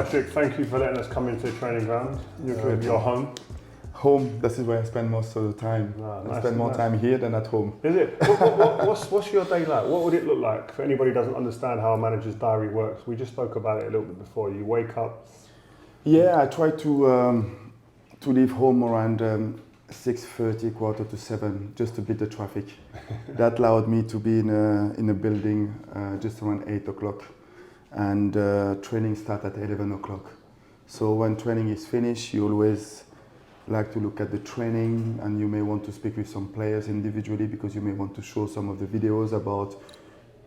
Patrick, thank you for letting us come into the training ground. Your home. Home, this is where I spend most of the time. I spend more time here than at home. Is it? What's your day like? What would it look like for anybody who doesn't understand how a manager's diary works? We just spoke about it a little bit before. You wake up. Yeah, I try to leave home around 6:30, 6:45, just to beat the traffic. That allowed me to be in a building just around 8 o'clock, and training starts at 11 o'clock. So when training is finished, you always like to look at the training, and you may want to speak with some players individually because you may want to show some of the videos about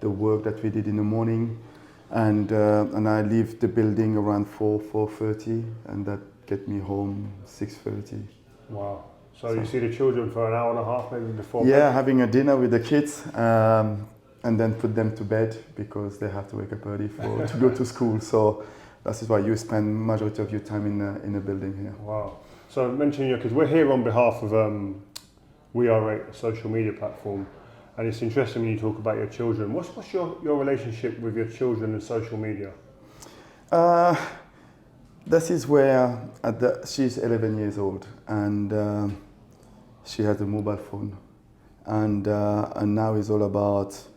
the work that we did in the morning. And I leave the building around 4:30, and that get me home 6:30. Wow. So you see the children for an hour and a half maybe before Yeah, bed? having a dinner with the kids, and then put them to bed because they have to wake up early to go to school. So that is why you spend majority of your time in a building here. Wow. So mentioning because we're here on behalf of Vieira, a social media platform, and it's interesting when you talk about your children. What's your relationship with your children and social media? This is where she's 11 years old, and she has a mobile phone, and now it's all about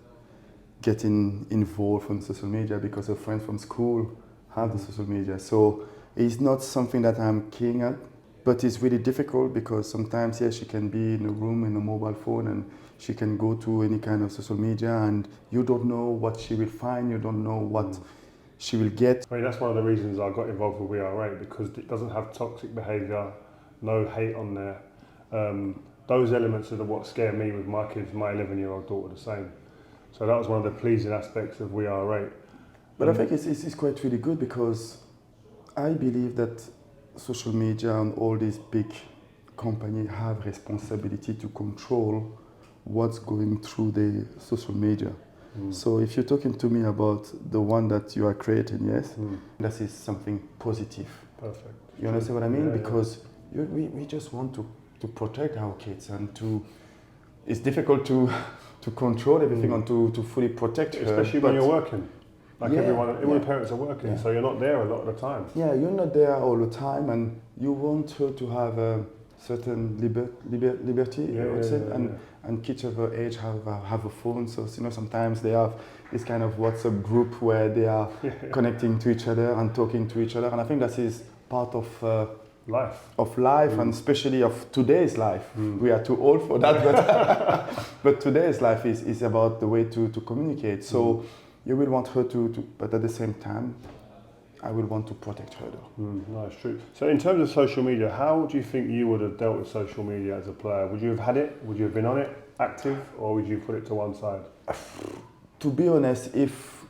getting involved on social media because her friends from school have the social media. So it's not something that I'm keen at, but it's really difficult because sometimes, yes, she can be in a room in a mobile phone and she can go to any kind of social media, and you don't know what she will find, you don't know what she will get. I mean, that's one of the reasons I got involved with Vieira, because it doesn't have toxic behaviour, no hate on there. Those elements are what scare me with my kids. My 11-year-old daughter the same. So that was one of the pleasing aspects of Vieira. But I think it's quite really good because I believe that social media and all these big companies have responsibility to control what's going through the social media. So if you're talking to me about the one that you are creating, yes, that is something positive. Perfect. You understand what I mean? Yeah, because we just want to protect our kids, and it's difficult to control everything and to fully protect her. Especially when you're working. Like every parents are working, Yeah. so you're not there a lot of the time. Yeah, you're not there all the time, and you want her to have a certain liberty, I would say, and kids of her age have a phone, so sometimes they have this kind of WhatsApp group where they are connecting to each other and talking to each other, and I think that is part of life, and especially of today's life. We are too old for that, but today's life is about the way to communicate. So you will want her to, but at the same time, I will want to protect her though. No, it's true. So in terms of social media, how do you think you would have dealt with social media as a player? Would you have had it? Would you have been on it, active, or would you put it to one side? To be honest, if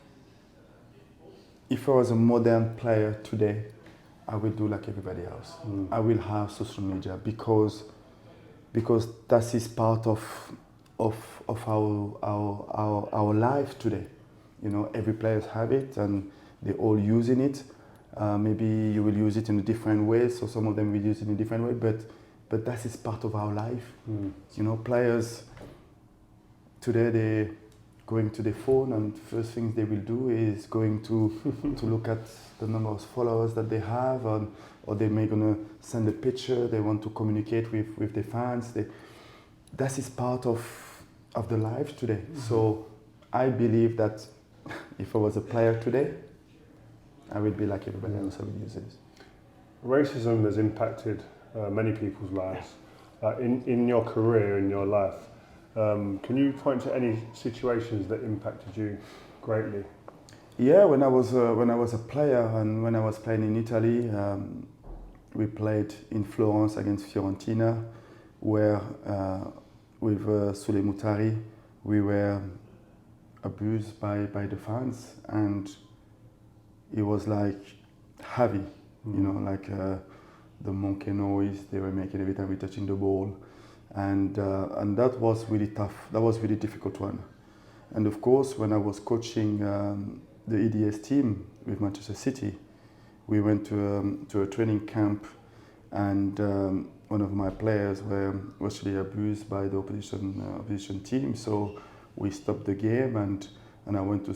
I was a modern player today, I will do like everybody else. I will have social media because that is part of our life today. Every player have it and they all using it. Maybe you will use it in a different way, so some of them will use it in a different way, but that is part of our life. Players today, they going to their phone, and first things they will do is going to look at the number of followers that they have, or they may gonna send a picture. They want to communicate with their fans. That is part of the life today. So I believe that if I was a player today, I would be like everybody else. I would use this. Racism has impacted many people's lives. In your career, in your life, can you point to any situations that impacted you greatly? Yeah, when I was a player and when I was playing in Italy, we played in Florence against Fiorentina, where with Sule Mutari, we were abused by the fans, and it was like heavy, like the monkey noise they were making every time we touching the ball, and that was really tough. That was really difficult one. And of course, when I was coaching the EDS team with Manchester City, we went to a training camp, and one of my players were actually abused by the opposition team. So we stopped the game, and I went to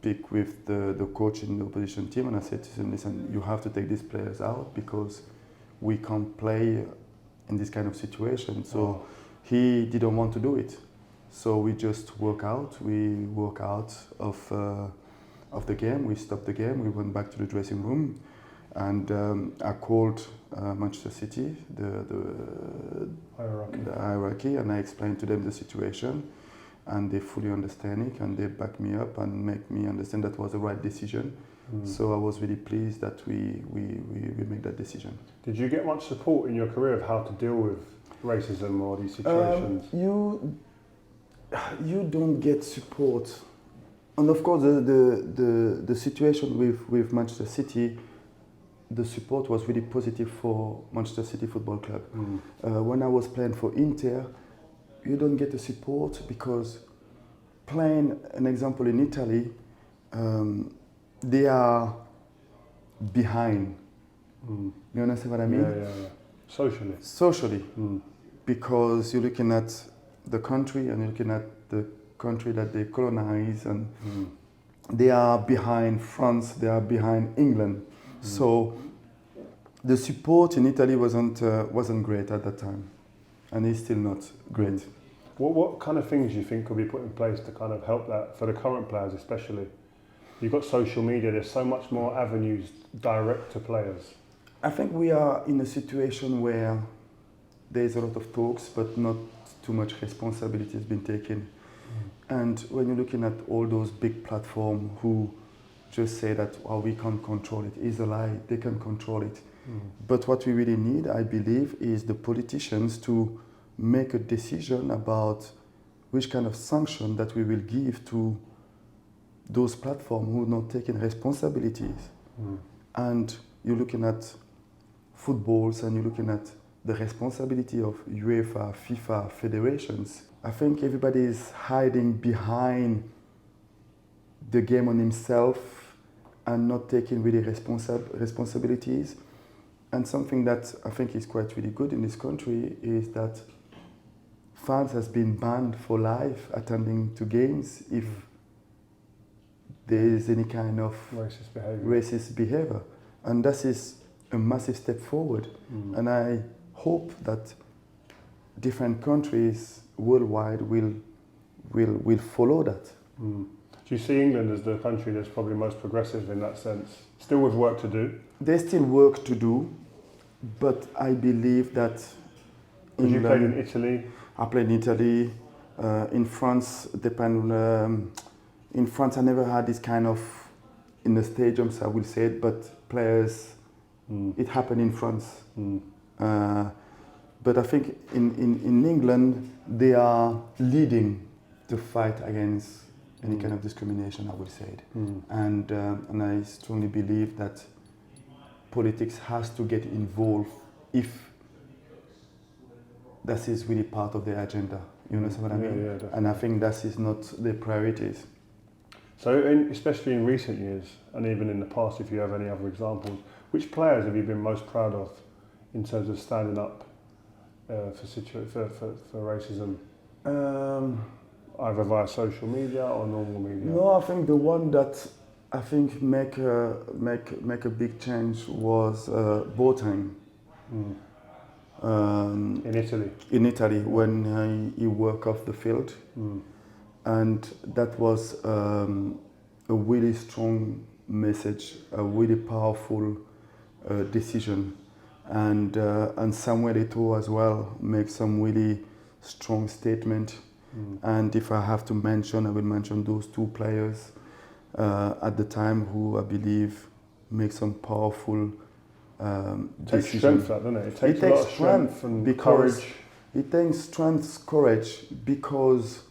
speak with the coach in the opposition team, and I said to him, listen, you have to take these players out because we can't play in this kind of situation. So he didn't want to do it. So we just walk out. We walk out of the game. We stopped the game. We went back to the dressing room, and I called Manchester City, the hierarchy, and I explained to them the situation, and they fully understand it, and they back me up and make me understand that was the right decision. So I was really pleased that we made that decision. Did you get much support in your career of how to deal with racism or these situations? You don't get support. And of course, the situation with Manchester City, the support was really positive for Manchester City Football Club. When I was playing for Inter, you don't get the support because playing, an example in Italy, they are behind. You understand what I mean? Yeah. Socially. Socially. Because you're looking at the country and you're looking at the country that they colonize, and they are behind France, they are behind England. So the support in Italy wasn't great at that time, and it's still not great. What kind of things do you think could be put in place to kind of help that for the current players especially? You've got social media, there's so much more avenues direct to players. I think we are in a situation where there's a lot of talks, but not too much responsibility has been taken. And when you're looking at all those big platforms who just say that, well, we can't control it, it's a lie, they can control it. But what we really need, I believe, is the politicians to make a decision about which kind of sanction that we will give to those platforms who are not taking responsibilities. And you're looking at footballs and you're looking at the responsibility of UEFA, FIFA, federations. I think everybody is hiding behind the game on himself and not taking really responsibilities. And something that I think is quite really good in this country is that fans has been banned for life attending to games if there is any kind of racist behavior. And that is a massive step forward. And I hope that different countries worldwide will follow that. Do you see England as the country that's probably most progressive in that sense? Still with work to do? There's still work to do, but I believe that You played in Italy? I played in Italy, in France. In France, I never had this kind of in the stadiums, I will say it, but players. It happened in France. But I think in England, they are leading the fight against any kind of discrimination, I will say it. And I strongly believe that politics has to get involved if that is really part of their agenda. You understand what I mean? Yeah, and I think that is not their priorities. So, especially in recent years, and even in the past, if you have any other examples, which players have you been most proud of in terms of standing up for racism? Either via social media or normal media? No, I think the one that I think make a big change was Boateng. In Italy? In Italy, when he worked off the field. And that was a really strong message, a really powerful decision. And Samuel Eto'o as well makes some really strong statement. And if I have to mention, I will mention those two players at the time who I believe make some powerful It takes decisions. strength, that, doesn't it? It takes a lot of strength and courage. It takes strength, courage, because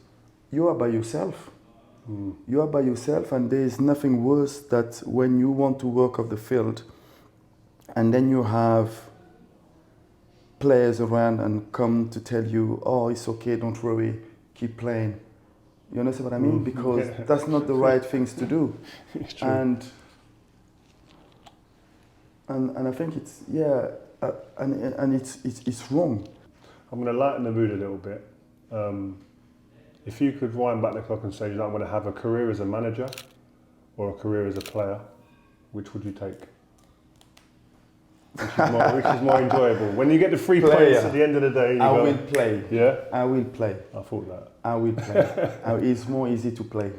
you are by yourself. You are by yourself, and there is nothing worse that when you want to work off the field and then you have players around and come to tell you, oh, it's okay, don't worry, keep playing. You understand what I mean? Because that's not the right things to do. It's true. And I think it's, and it's wrong. I'm going to lighten the mood a little bit. If you could wind back the clock and say, you don't want to have a career as a manager or a career as a player, which would you take? Which is more enjoyable? When you get the 3 points at the end of the day, I will play. Yeah? I will play. I thought that. I will play. It's more easy to play.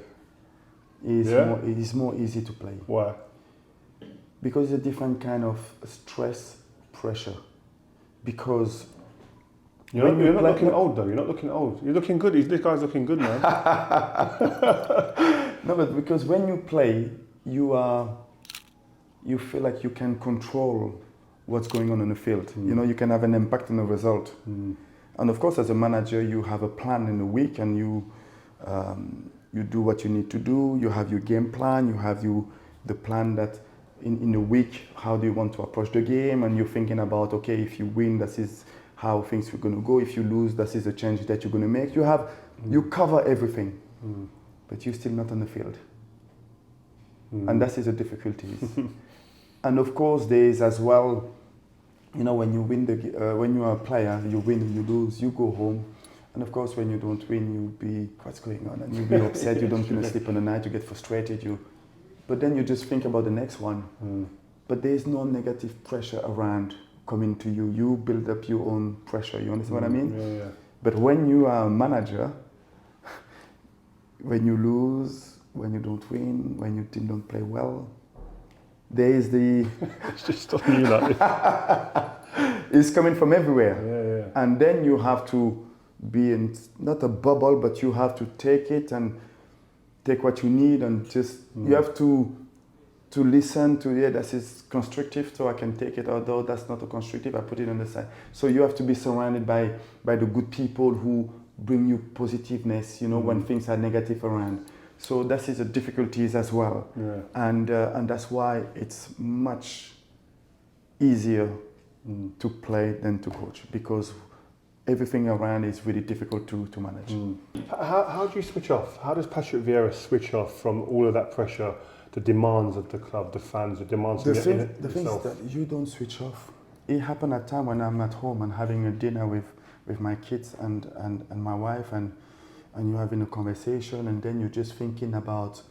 It is more easy to play. Why? Because it's a different kind of stress, pressure. Because you're not looking old though. You're not looking old. You're looking good. This guy's looking good, man. No, but because when you play, you feel like you can control what's going on in the field. You know, you can have an impact on the result. And of course, as a manager, you have a plan in a week, and you do what you need to do. You have your game plan. You have the plan that in a week, how do you want to approach the game? And you're thinking about, okay, if you win, this is how things are going to go. If you lose, this is the change that you're going to make. You cover everything, but you're still not on the field. And that is the difficulties. And of course, there is as well, you know, when you win when you are a player, you win and you lose, you go home. And of course, when you don't win, you'll be, what's going on? And you'll be upset, you don't gonna sleep on the night, you get frustrated, but then you just think about the next one. But there's no negative pressure around coming to you. You build up your own pressure, you understand what I mean? Yeah. But when you are a manager, when you lose, when you don't win, when your team don't play well, there is the... It's just on you like it's coming from everywhere. Yeah. And then you have to be in, not a bubble, but you have to take it and take what you need, and just, you have to listen to, this is constructive, so I can take it, although that's not a constructive, I put it on the side. So you have to be surrounded by the good people who bring you positiveness, you know, when things are negative around. So that is the difficulties as well. Yeah. And that's why it's much easier to play than to coach, because everything around is really difficult to manage. How do you switch off? How does Patrick Vieira switch off from all of that pressure, the demands of the club, the fans, the demands The from thing is itself? that you don't switch off. It happened at time when I'm at home and having a dinner with my kids and my wife, and you're having a conversation, and then you're just thinking about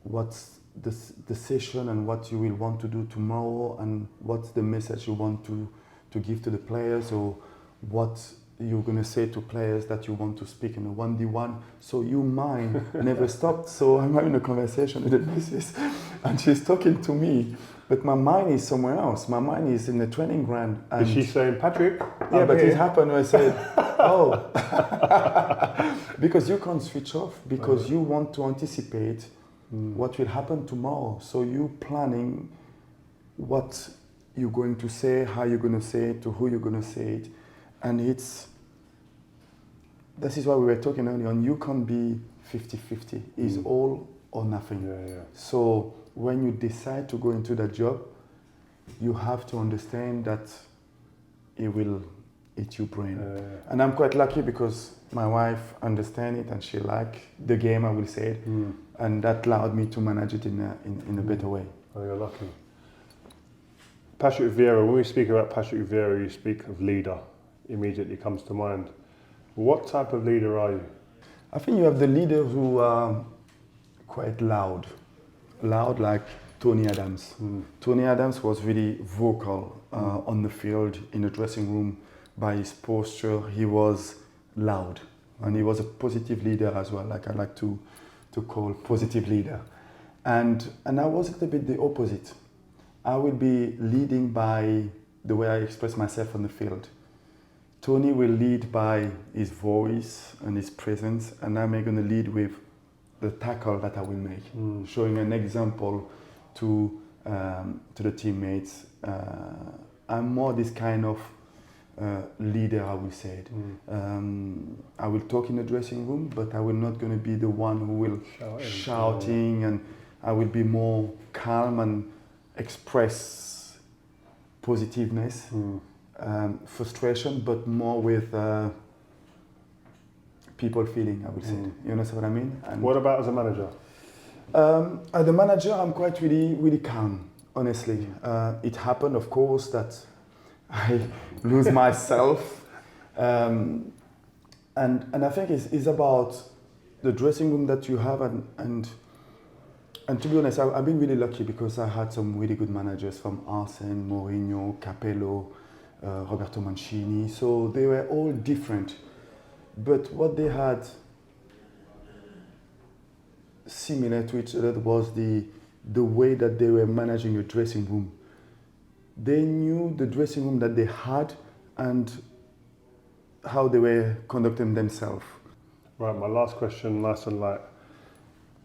what's the session and what you will want to do tomorrow, and what's the message you want to give to the players, or what you're going to say to players that you want to speak in a 1v1. So your mind never stopped. So I'm having a conversation with the missus, and she's talking to me, but my mind is somewhere else. My mind is in the training ground. And is she saying, Patrick? Yeah, but it happened when I said, oh. Because you can't switch off, because you want to anticipate what will happen tomorrow. So you're planning what you're going to say, how you're going to say it, to who you're going to say it. And this is why we were talking earlier on, you can't be 50-50. It's all or nothing. Yeah. So when you decide to go into that job, you have to understand that it will eat your brain. And I'm quite lucky because my wife understands it and she likes the game, I will say it. And that allowed me to manage it in a better way. Oh, you're lucky. Patrick Vieira, when we speak about Patrick Vieira, you speak of leader, immediately comes to mind. What type of leader are you? I think you have the leaders who are quite loud like Tony Adams. Tony Adams was really vocal on the field, in the dressing room, by his posture. He was loud, and he was a positive leader as well, like I like to call positive leader. And I was a little bit the opposite. I will be leading by the way I express myself on the field. Tony will lead by his voice and his presence, and I'm going to lead with the tackle that I will make, showing an example to the teammates. I'm more this kind of leader, I will say it. I will talk in the dressing room, but I will not going to be the one who will shouting, and I will be more calm and express positiveness, frustration, but more with people feeling, I would say. You understand what I mean? And what about as a manager? As a manager, I'm quite really calm, honestly. It happened, of course, that I lose myself. And I think it's about the dressing room that you have, and And to be honest, I've been really lucky because I had some really good managers from Arsene, Mourinho, Capello, Roberto Mancini. So they were all different. But what they had similar to each other was the way that they were managing a dressing room. They knew the dressing room that they had and how they were conducting themselves. Right, my last question, nice and light.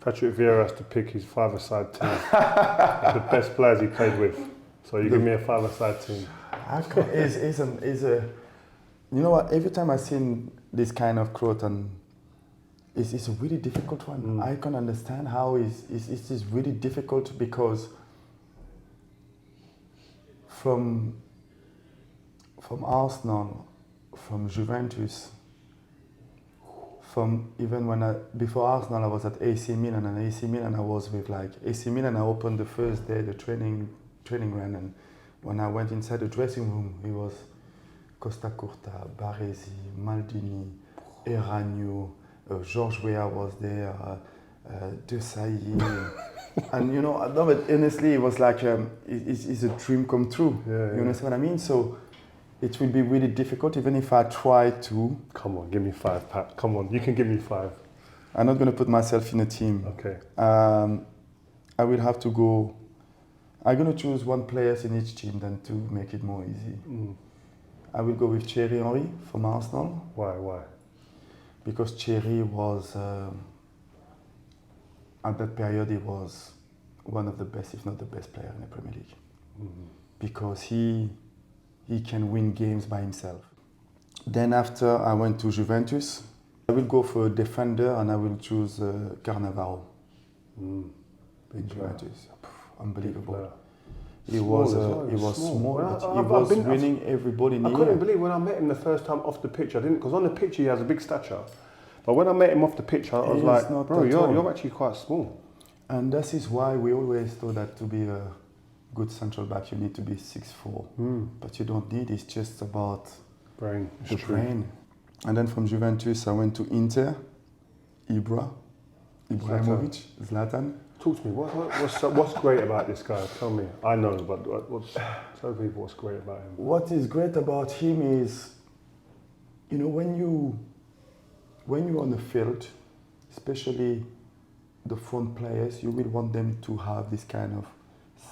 Patrick Vieira has to pick his five-a-side team. The best players he played with. So you give me a five-a-side team. You know what? Every time I seen this kind of quote, and it's a really difficult one. I can understand how it's really difficult because from Arsenal, from Juventus, from even before Arsenal I was at AC Milan, and AC Milan I was with AC Milan. I opened the first day the training ground, and when I went inside the dressing room, it was Costa Curta, Baresi, Maldini, Eranio, George Weah was there, Desailly, and you know, no, but honestly, it was like it's a dream come true. Yeah. You understand what I mean? So it will be really difficult, even if I try to. Come on, give me five, Pat. Come on, you can give me five. I'm not going to put myself in a team. Okay. I will have to go. I'm going to choose one player in each team then to make it more easy. I will go with Vieira Henry from Arsenal. Why? Because Thierry was, at that period, he was one of the best, if not the best player in the Premier League. Because he can win games by himself. Then after I went to Juventus, I will go for a defender and I will choose Cannavaro. In Juventus. Unbelievable. He was small, but he was winning everybody near. I couldn't believe when I met him the first time off the pitch. I didn't, because on the pitch he has a big stature. But when I met him off the pitch, I was like, bro, you're actually quite small. And that is why we always thought that to be a good central back, you need to be 6'4". But you don't need, it's just about brain. The brain. And then from Juventus, I went to Inter, Ibrahimovic, Zlatan. Talk to me, what's great about this guy? Tell me. I know, but tell people what's great about him. What is great about him is, you know, when you're on the field, especially the front players, you will want them to have this kind of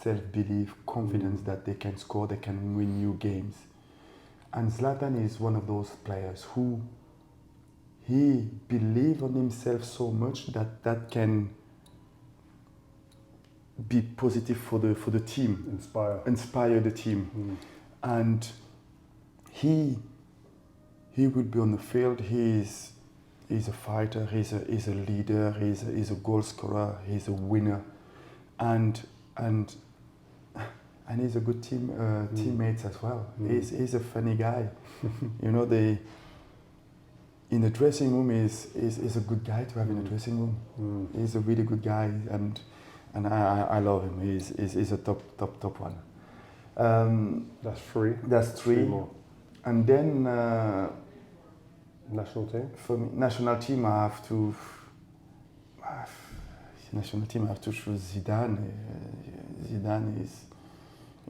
self-belief, confidence that they can score, they can win new games. And Zlatan is one of those players who he believes on himself so much that can be positive for the team. Inspire the team. And he will be on the field. He's a fighter. He's a leader. He's a goal scorer. He's a winner, and he's a good teammate as well. He's a funny guy. You know, in the dressing room is a good guy to have in the dressing room. He's a really good guy, and I love him. He's a top one. That's three. That's three more. And then national team. For me, national team, I have to. National team, I have to choose Zidane. Zidane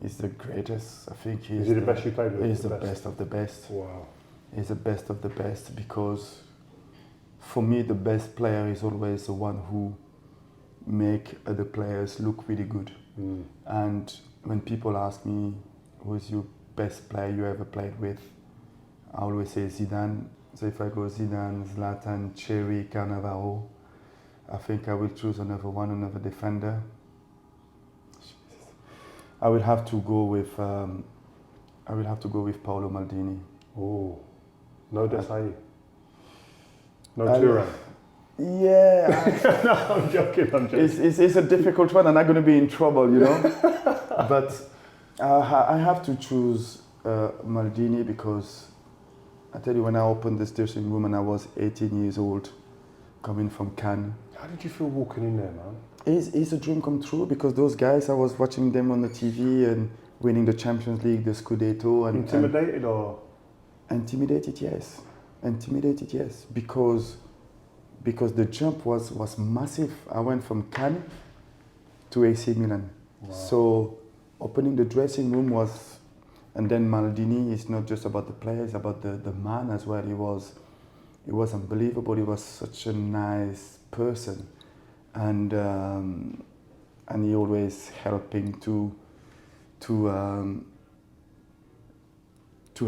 is the greatest. I think is he the best you played with? He's the best of the best. Wow. He's the best of the best because, for me, the best player is always the one who make other players look really good. And when people ask me who's your best player you ever played with, I always say Zidane. So if I go Zidane, Zlatan, Thierry, Cannavaro, I think I will choose another defender. I will have to go with Paolo Maldini. Oh, no Desailly. No Turan. Yeah. No, I'm joking. It's a difficult one, and I'm going to be in trouble, you know. But I have to choose Maldini because I tell you, when I opened this dressing room and I was 18 years old, coming from Cannes. How did you feel walking in there, man? It's a dream come true because those guys, I was watching them on the TV and winning the Champions League, the Scudetto. Intimidated or? Intimidated, yes. Because the jump was massive. I went from Cannes to AC Milan. Wow. So opening the dressing room was, and then Maldini is not just about the players, it's about the man as well. He was unbelievable. He was such a nice person, and he always helping to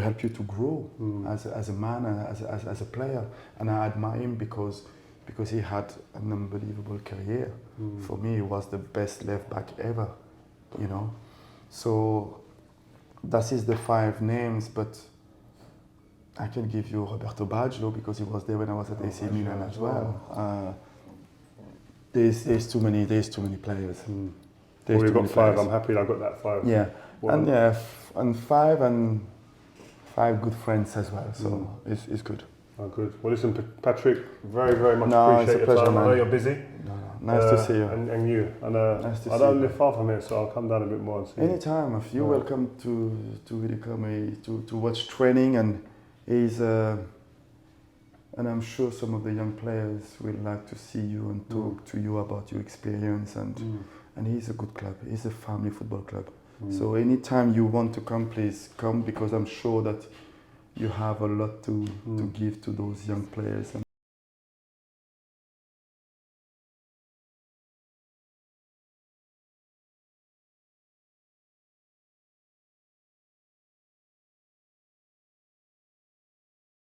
help you to grow as a man and as a player. And I admire him because he had an unbelievable career. For me, he was the best left back ever, you know. So that is the 5 names, but I can give you Roberto Baggio because he was there when I was at AC Milan as well. There's too many players. Well, we've got 5. I'm happy I got that 5. Yeah, Well, and 5 good friends as well. So it's good. Oh, good. Well, listen, Patrick, very, very much No, appreciate it's a your pleasure, time. I know man. you're busy. Nice to see you. And you. And Nice to I see don't you. live far from here, so I'll come down a bit more and see you. Anytime, if you're welcome to really come to watch training, and and I'm sure some of the young players will like to see you and talk to you about your experience, and he's a good club. He's a family football club. So anytime you want to come, please come, because I'm sure that you have a lot to give to those young players.